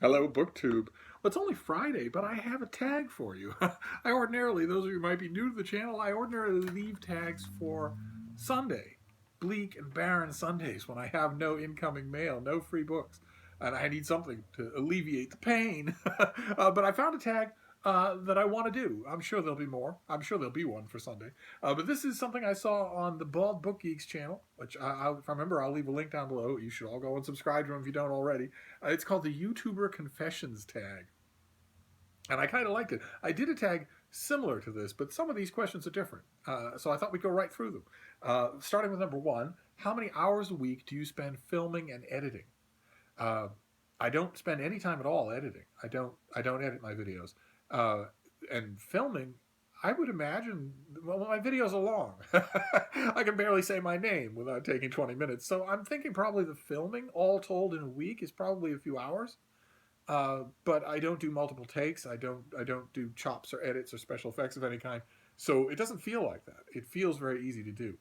Hello, BookTube. Well, it's only Friday, but I have a tag for you. I ordinarily, those of you who might be new to the channel, I ordinarily leave tags for Sunday. Bleak and barren Sundays when I have no incoming mail, no free books, and I need something to alleviate the pain. But I found a tag that I want to do. I'm sure there'll be more. I'm sure there'll be one for Sunday. But this is something I saw on the Bald Book Geeks channel, which if I remember, I'll leave a link down below. You should all go and subscribe to them if you don't already. It's called the YouTuber Confessions Tag. And I kind of liked it. I did a tag similar to this, but some of these questions are different. So I thought we'd go right through them. Starting with number one, how many hours a week do you spend filming and editing? I don't spend any time at all editing. I don't edit my videos. And filming, I would imagine, well, my videos are long. I can barely say my name without taking 20 minutes. So I'm thinking probably the filming, all told in a week, is probably a few hours. But I don't do multiple takes. I don't do chops or edits or special effects of any kind. So it doesn't feel like that. It feels very easy to do.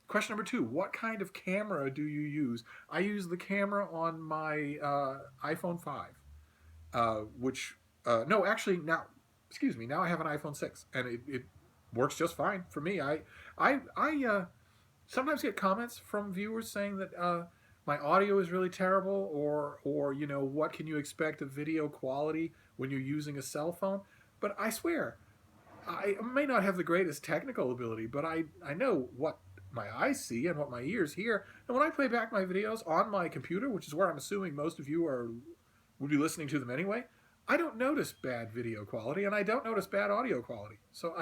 Question number two, what kind of camera do you use? I use the camera on my iPhone 5, no, actually, now I have an iPhone 6, and it works just fine for me. I sometimes get comments from viewers saying that my audio is really terrible, or what can you expect of video quality when you're using a cell phone? But I swear, I may not have the greatest technical ability, but I know what my eyes see and what my ears hear. And when I play back my videos on my computer, which is where I'm assuming most of you would be listening to them anyway, I don't notice bad video quality, and I don't notice bad audio quality. So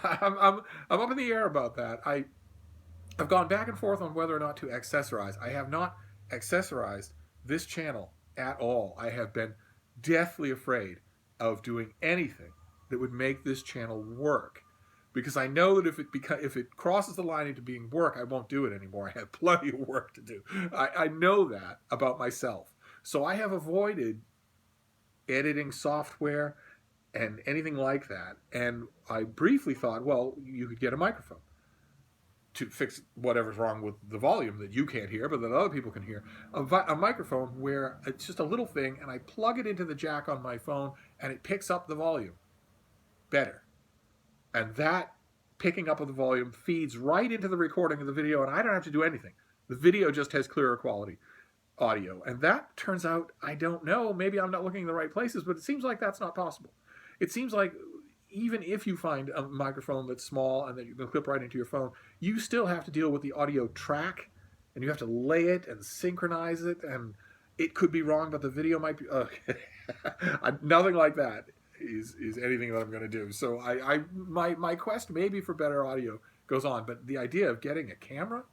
I'm up in the air about that. I've gone back and forth on whether or not to accessorize. I have not accessorized this channel at all. I have been deathly afraid of doing anything that would make this channel work, because I know that if it crosses the line into being work, I won't do it anymore. I have plenty of work to do. I know that about myself. So I have avoided editing software and anything like that. And I briefly thought, well, you could get a microphone to fix whatever's wrong with the volume that you can't hear, but that other people can hear. A microphone where it's just a little thing, and I plug it into the jack on my phone, and it picks up the volume better. And that picking up of the volume feeds right into the recording of the video, and I don't have to do anything. The video just has clearer quality audio. And that turns out, I don't know, maybe I'm not looking in the right places, but it seems like that's not possible. It seems like even if you find a microphone that's small and that you can clip right into your phone, you still have to deal with the audio track, and you have to lay it and synchronize it, and it could be wrong, but the video might be... nothing like that is anything that I'm going to do. So my quest maybe for better audio goes on, but the idea of getting a camera?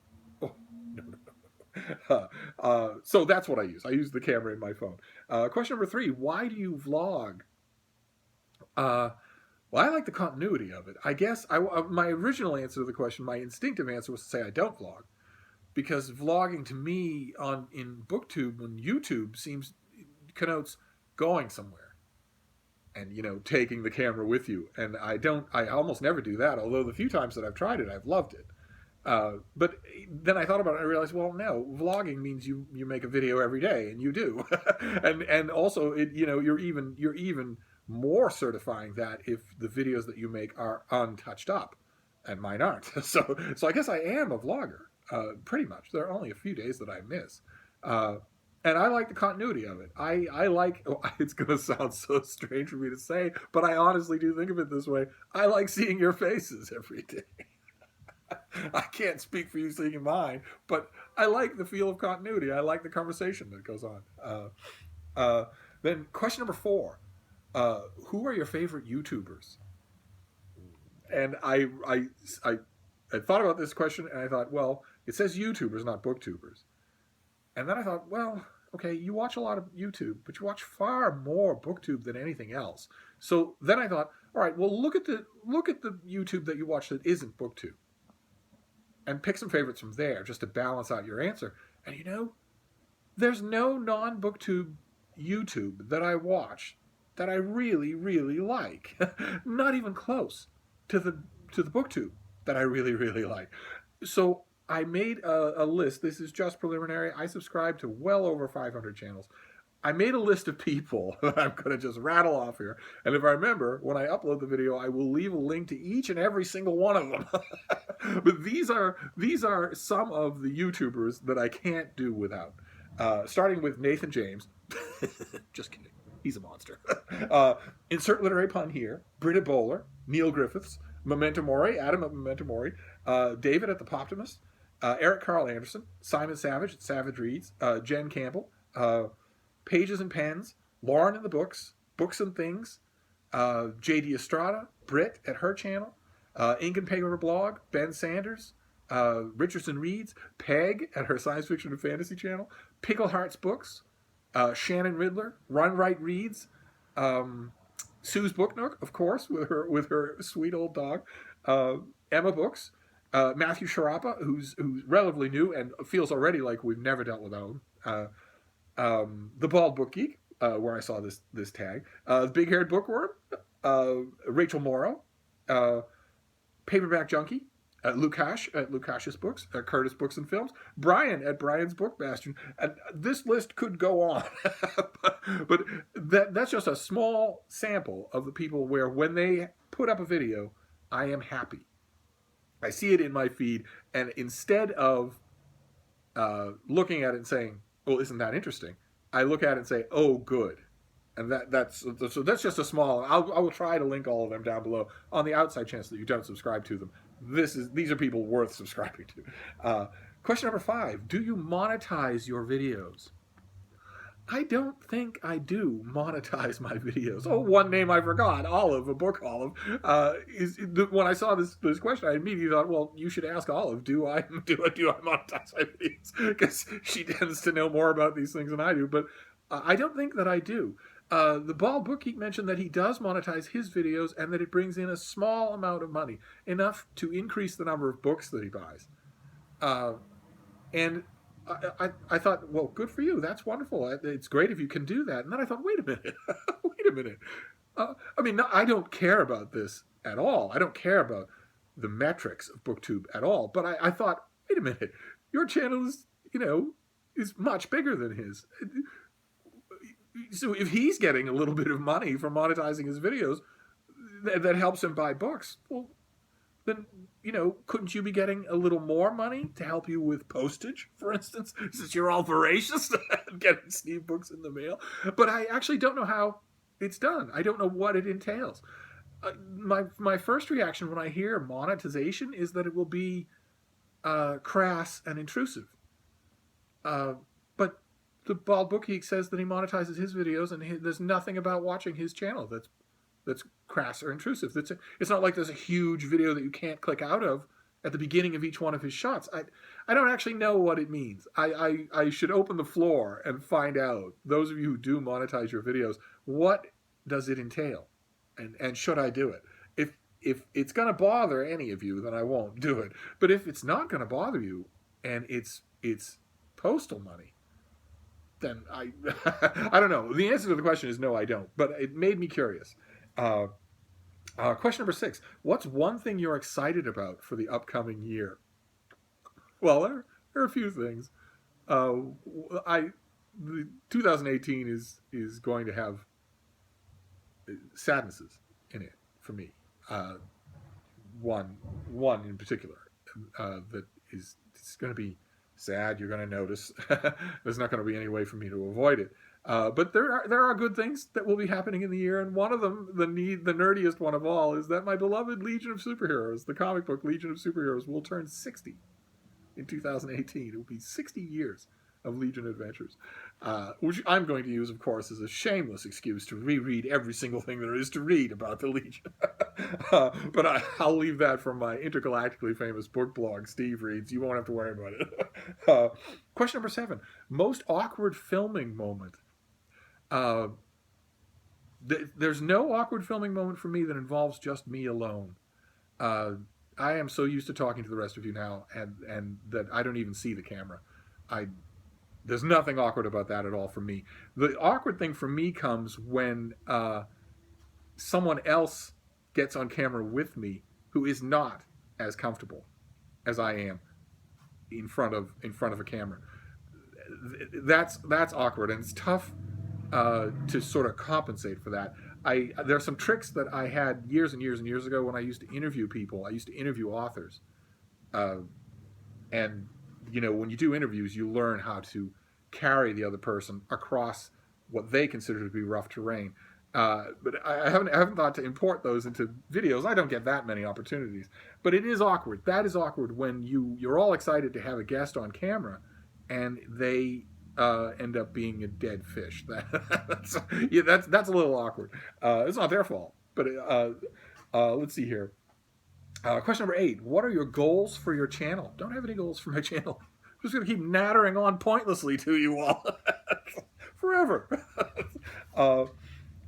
Oh, no. So that's what I use. I use the camera in my phone. Question number three, why do you vlog? Well, I like the continuity of it. I guess my original answer to the question, my instinctive answer was to say I don't vlog, because vlogging to me in BookTube and YouTube connotes going somewhere and taking the camera with you, and I almost never do that. Although the few times that I've tried it, I've loved it. But then I thought about it and I realized, well, no, vlogging means you make a video every day, and you do, and also you're even more certifying that if the videos that you make are untouched up, and mine aren't. So I guess I am a vlogger, pretty much. There are only a few days that I miss, and I like the continuity of it. I like, it's going to sound so strange for me to say, but I honestly do think of it this way. I like seeing your faces every day. I can't speak for you seeing mine, but I like the feel of continuity. I like the conversation that goes on. Then question number four, who are your favorite YouTubers? And I thought about this question, and I thought, well, it says YouTubers, not BookTubers. And then I thought, well, okay, you watch a lot of YouTube, but you watch far more BookTube than anything else. So then I thought, all right, well, look at the YouTube that you watch that isn't BookTube, and pick some favorites from there just to balance out your answer. And there's no non-BookTube YouTube that I watch that I really, really like. Not even close to the BookTube that I really, really like. So I made a list. This is just preliminary. I subscribe to well over 500 channels. I made a list of people that I'm going to just rattle off here. And if I remember, when I upload the video, I will leave a link to each and every single one of them. But these are some of the YouTubers that I can't do without. Starting with Nathan James. Just kidding. He's a monster. Insert literary pun here. Britta Bowler, Neil Griffiths, Mementomori, Adam at Mementomori, David at the Poptimist, Erik Karl Anderson, Simon Savage at SavidgeReads, Jen Campbell, Pages and Pens, Lauren in the Books, Books and Things, JD Estrada, Britt at her channel, Ink and Paper blog, Ben Sanders, Richardson Reads, Peg at her science fiction and fantasy channel, Pickleheartsbooks, Shannon Ridler, Run Right Reads, Sue's Book Nook, of course, with her sweet old dog, EmmmaBooks, Matthew Schiarappa, who's relatively new and feels already like we've never dealt without him. The Bald Book Geek, where I saw this tag. Big-Haired Bookworm, Rachel Mauro, Paperback Junky, Lukash at Luukashist Books, Curtis Books and Films, Brian at Brian's Book Bastion. And this list could go on, but that's just a small sample of the people where when they put up a video, I am happy. I see it in my feed, and instead of looking at it and saying, "Well, isn't that interesting?" I look at it and say, "Oh, good." And that's just a small. I will try to link all of them down below on the outside chance that you don't subscribe to them. These are people worth subscribing to. Question number 5: do you monetize your videos? I don't think I do monetize my videos. Oh, one name I forgot, Olive, a book Olive. When I saw this question, I immediately thought, well, you should ask Olive, do I monetize my videos? Because she tends to know more about these things than I do, but I don't think that I do. The Bald Book Geek mentioned that he does monetize his videos and that it brings in a small amount of money, enough to increase the number of books that he buys. And I thought, well, good for you. That's wonderful. It's great if you can do that. And then I thought, wait a minute. Wait a minute. I mean, I don't care about this at all. I don't care about the metrics of BookTube at all. But I thought, wait a minute. Your channel is much bigger than his. So if he's getting a little bit of money from monetizing his videos that helps him buy books, well, then, couldn't you be getting a little more money to help you with postage, for instance, since you're all voracious and getting Steve books in the mail? But I actually don't know how it's done. I don't know what it entails. My first reaction when I hear monetization is that it will be crass and intrusive. But the Bald Book Geek says that he monetizes his videos, and there's nothing about watching his channel that's crass or intrusive. It's not like there's a huge video that you can't click out of at the beginning of each one of his shots. I don't actually know what it means. I should open the floor and find out, those of you who do monetize your videos, what does it entail? And should I do it? If it's going to bother any of you, then I won't do it. But if it's not going to bother you, and it's postal money, then I don't know. The answer to the question is no, I don't. But it made me curious. Question number 6. What's one thing you're excited about for the upcoming year? Well, there are a few things. 2018 is going to have sadnesses in it for me. One in particular that is going to be sad. You're going to notice. There's not going to be any way for me to avoid it. But there are good things that will be happening in the year, and one of them, the nerdiest one of all, is that my beloved Legion of Superheroes, the comic book Legion of Superheroes, will turn 60 in 2018. It will be 60 years of Legion adventures, which I'm going to use, of course, as a shameless excuse to reread every single thing there is to read about the Legion. But I'll leave that for my intergalactically famous book blog, Steve Reads. You won't have to worry about it. Question number 7. Most awkward filming moment. There's no awkward filming moment for me that involves just me alone. I am so used to talking to the rest of you now, and that I don't even see the camera. There's nothing awkward about that at all for me. The awkward thing for me comes when someone else gets on camera with me who is not as comfortable as I am in front of a camera. That's awkward, and it's tough to sort of compensate for that. There are some tricks that I had years and years and years ago when I used to interview people. I used to interview authors, and when you do interviews, you learn how to carry the other person across what they consider to be rough terrain. But I haven't thought to import those into videos. I don't get that many opportunities, but it is awkward. That is awkward when you're all excited to have a guest on camera, and they end up being a dead fish. That's a little awkward. It's not their fault, but let's see here. Question number 8. What are your goals for your channel? Don't have any goals for my channel. I'm just going to keep nattering on pointlessly to you all forever.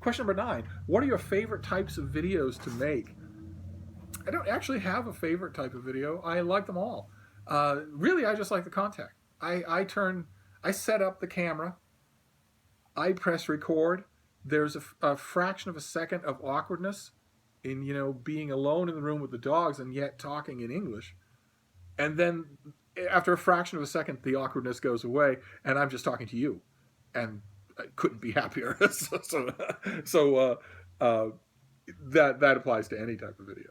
Question number 9. What are your favorite types of videos to make? I don't actually have a favorite type of video. I like them all. Really, I just like the content. I set up the camera. I press record. There's a fraction of a second of awkwardness in being alone in the room with the dogs and yet talking in English, and then after a fraction of a second the awkwardness goes away and I'm just talking to you, and I couldn't be happier. so that applies to any type of video.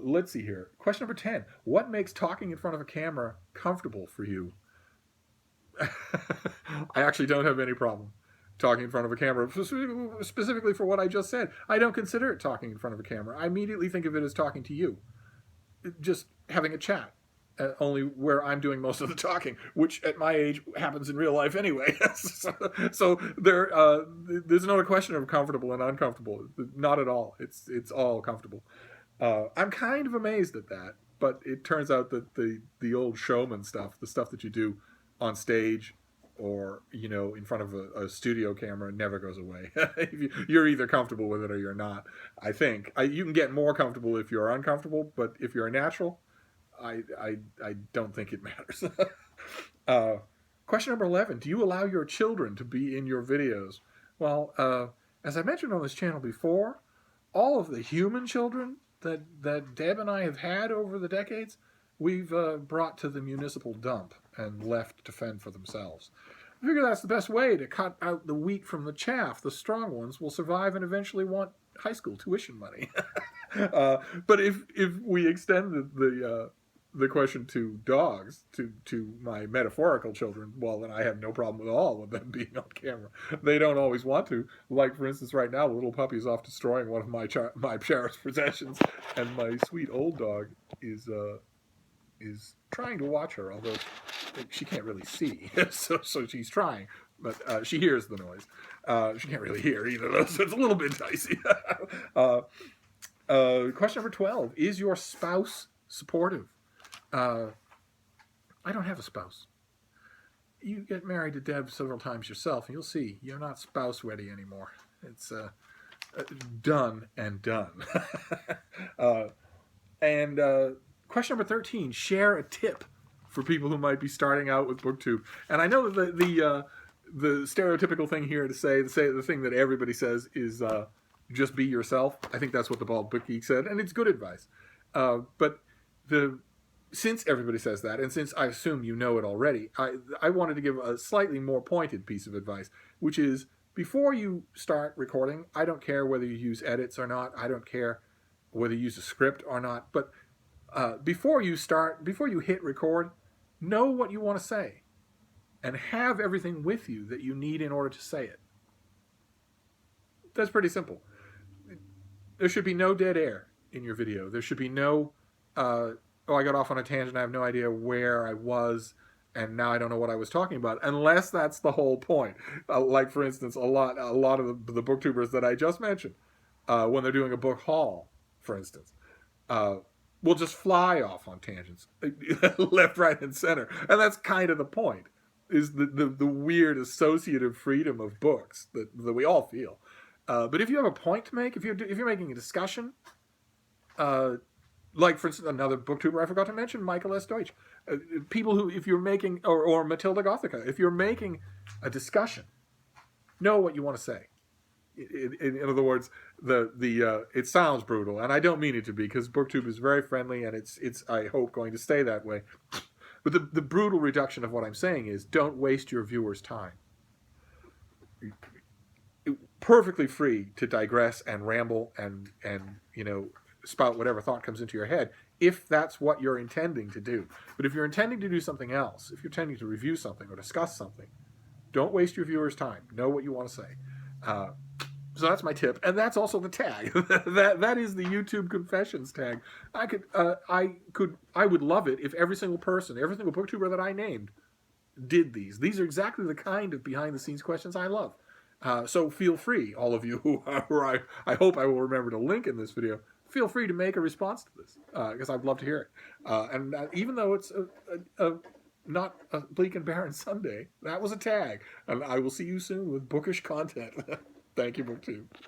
Let's see here. Question number 10. What makes talking in front of a camera comfortable for you? I actually don't have any problem talking in front of a camera, specifically for what I just said. I don't consider it talking in front of a camera. I immediately think of it as talking to you, just having a chat, only where I'm doing most of the talking, which at my age happens in real life anyway. so there's not a question of comfortable and uncomfortable. Not at all. It's all comfortable. I'm kind of amazed at that, but it turns out that the old showman stuff, the stuff that you do on stage or in front of a studio camera, never goes away. You're either comfortable with it or you're not. I think you can get more comfortable if you're uncomfortable, but if you're a natural, I don't think it matters. Question number 11. Do you allow your children to be in your videos? Well, as I mentioned on this channel before, all of the human children that Deb and I have had over the decades, we've brought to the municipal dump and left to fend for themselves. I figure that's the best way to cut out the wheat from the chaff. The strong ones will survive and eventually want high school tuition money. But if we extend the question to dogs, to my metaphorical children, well, then I have no problem at all with them being on camera. They don't always want to. Like, for instance, right now, the little puppy is off destroying one of my cherished possessions, and my sweet old dog is trying to watch her, although she can't really see, so she's trying, but she hears the noise. She can't really hear either, though, so it's a little bit dicey. Question number 12. Is your spouse supportive? I don't have a spouse. You get married to Deb several times yourself, and you'll see you're not spouse ready anymore. It's done and done. Question number 13, share a tip for people who might be starting out with BookTube. And I know that the stereotypical thing here to say the thing that everybody says is just be yourself. I think that's what the Bald Book Geek said, and it's good advice. But since everybody says that, and since I assume you know it already, I wanted to give a slightly more pointed piece of advice, which is before you start recording, I don't care whether you use edits or not. I don't care whether you use a script or not. But before you hit record, know what you want to say and have everything with you that you need in order to say it. That's pretty simple. There should be no dead air in your video. There should be no, I got off on a tangent, I have no idea where I was, and now I don't know what I was talking about, unless that's the whole point. Like, for instance, a lot of the booktubers that I just mentioned, when they're doing a book haul, for instance, will just fly off on tangents, left, right, and center. And that's kind of the point, is the weird associative freedom of books that we all feel. But if you have a point to make, if you're making a discussion, like, for instance, another booktuber I forgot to mention, Michael S. Deutsch. People who, if you're making, or Matilda Gothica, if you're making a discussion, know what you want to say. In other words, it sounds brutal, and I don't mean it to be, because BookTube is very friendly, and it's I hope going to stay that way. But the brutal reduction of what I'm saying is, don't waste your viewers' time. perfectly free to digress and ramble and spout whatever thought comes into your head, if that's what you're intending to do. But if you're intending to do something else, if you're intending to review something or discuss something, don't waste your viewers' time. Know what you want to say. So that's my tip, and that's also the tag. that is the YouTube Confessions tag. I would love it if every single person, every single booktuber that I named, did these. These are exactly the kind of behind-the-scenes questions I love. So feel free, all of you who I hope I will remember to link in this video, feel free to make a response to this, because I'd love to hear it. And even though it's not a bleak and barren Sunday, that was a tag. And I will see you soon with bookish content. Thank you, BookTube.